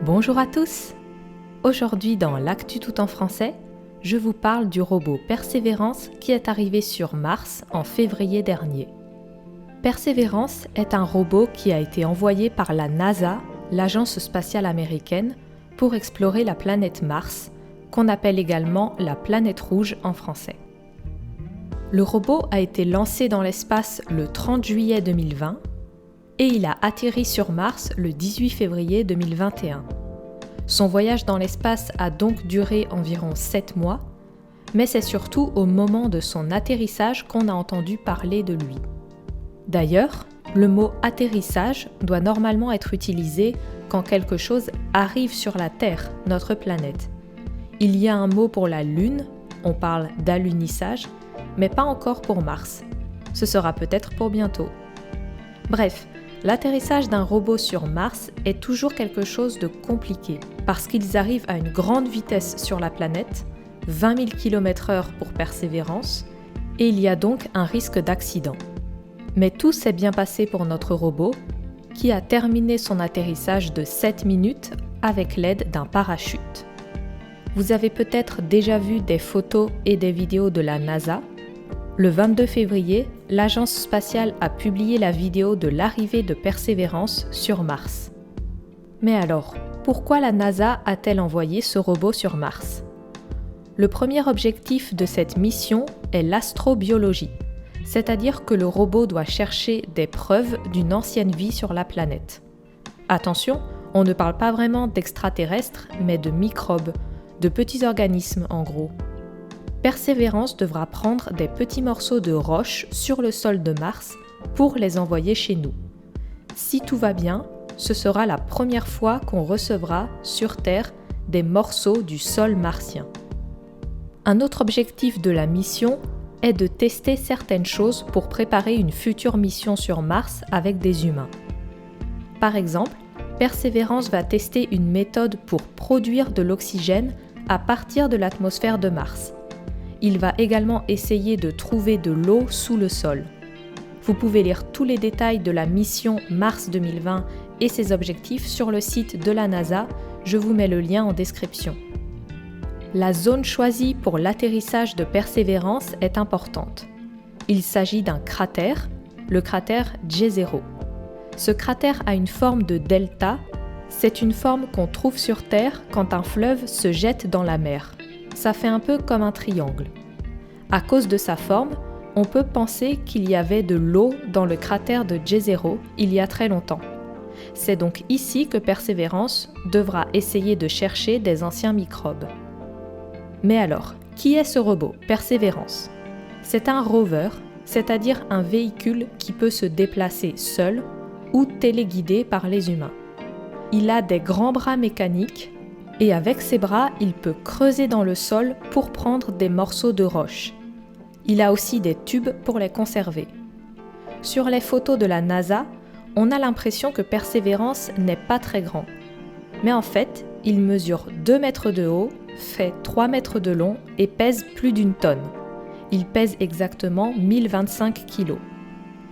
Bonjour à tous! Aujourd'hui dans l'Actu tout en français, je vous parle du robot Persévérance qui est arrivé sur Mars en février dernier. Persévérance est un robot qui a été envoyé par la NASA, l'agence spatiale américaine, pour explorer la planète Mars, qu'on appelle également la planète rouge en français. Le robot a été lancé dans l'espace le 30 juillet 2020 et il a atterri sur Mars le 18 février 2021. Son voyage dans l'espace a donc duré environ 7 mois, mais c'est surtout au moment de son atterrissage qu'on a entendu parler de lui. D'ailleurs, le mot atterrissage doit normalement être utilisé quand quelque chose arrive sur la Terre, notre planète. Il y a un mot pour la Lune, on parle d'alunissage, mais pas encore pour Mars. Ce sera peut-être pour bientôt. Bref, l'atterrissage d'un robot sur Mars est toujours quelque chose de compliqué parce qu'ils arrivent à une grande vitesse sur la planète, 20 000 km/h pour Persévérance, et il y a donc un risque d'accident. Mais tout s'est bien passé pour notre robot, qui a terminé son atterrissage de 7 minutes avec l'aide d'un parachute. Vous avez peut-être déjà vu des photos et des vidéos de la NASA. Le 22 février, l'agence spatiale a publié la vidéo de l'arrivée de Persévérance sur Mars. Mais alors, pourquoi la NASA a-t-elle envoyé ce robot sur Mars ? Le premier objectif de cette mission est l'astrobiologie, c'est-à-dire que le robot doit chercher des preuves d'une ancienne vie sur la planète. Attention, on ne parle pas vraiment d'extraterrestres, mais de microbes, de petits organismes en gros. Persévérance devra prendre des petits morceaux de roche sur le sol de Mars pour les envoyer chez nous. Si tout va bien, ce sera la première fois qu'on recevra sur Terre des morceaux du sol martien. Un autre objectif de la mission est de tester certaines choses pour préparer une future mission sur Mars avec des humains. Par exemple, Persévérance va tester une méthode pour produire de l'oxygène à partir de l'atmosphère de Mars. Il va également essayer de trouver de l'eau sous le sol. Vous pouvez lire tous les détails de la mission Mars 2020 et ses objectifs sur le site de la NASA, je vous mets le lien en description. La zone choisie pour l'atterrissage de Persévérance est importante. Il s'agit d'un cratère, le cratère Jezero. Ce cratère a une forme de delta, c'est une forme qu'on trouve sur Terre quand un fleuve se jette dans la mer. Ça fait un peu comme un triangle. À cause de sa forme, on peut penser qu'il y avait de l'eau dans le cratère de Jezero il y a très longtemps. C'est donc ici que Persévérance devra essayer de chercher des anciens microbes. Mais alors, qui est ce robot, Persévérance ? C'est un rover, c'est-à-dire un véhicule qui peut se déplacer seul ou téléguidé par les humains. Il a des grands bras mécaniques et avec ses bras, il peut creuser dans le sol pour prendre des morceaux de roche. Il a aussi des tubes pour les conserver. Sur les photos de la NASA, on a l'impression que Persévérance n'est pas très grand. Mais en fait, il mesure 2 mètres de haut, fait 3 mètres de long et pèse plus d'1 tonne. Il pèse exactement 1025 kg.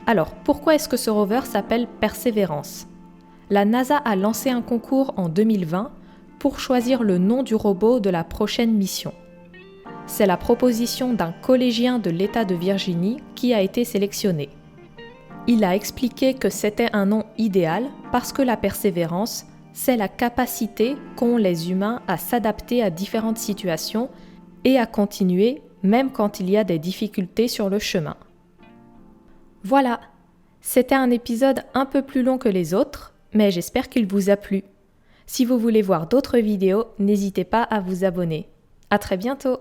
Alors, pourquoi est-ce que ce rover s'appelle Persévérance ? La NASA a lancé un concours en 2020 pour choisir le nom du robot de la prochaine mission. C'est la proposition d'un collégien de l'État de Virginie qui a été sélectionné. Il a expliqué que c'était un nom idéal parce que la persévérance, c'est la capacité qu'ont les humains à s'adapter à différentes situations et à continuer même quand il y a des difficultés sur le chemin. Voilà, c'était un épisode un peu plus long que les autres, mais j'espère qu'il vous a plu. Si vous voulez voir d'autres vidéos, n'hésitez pas à vous abonner. À très bientôt!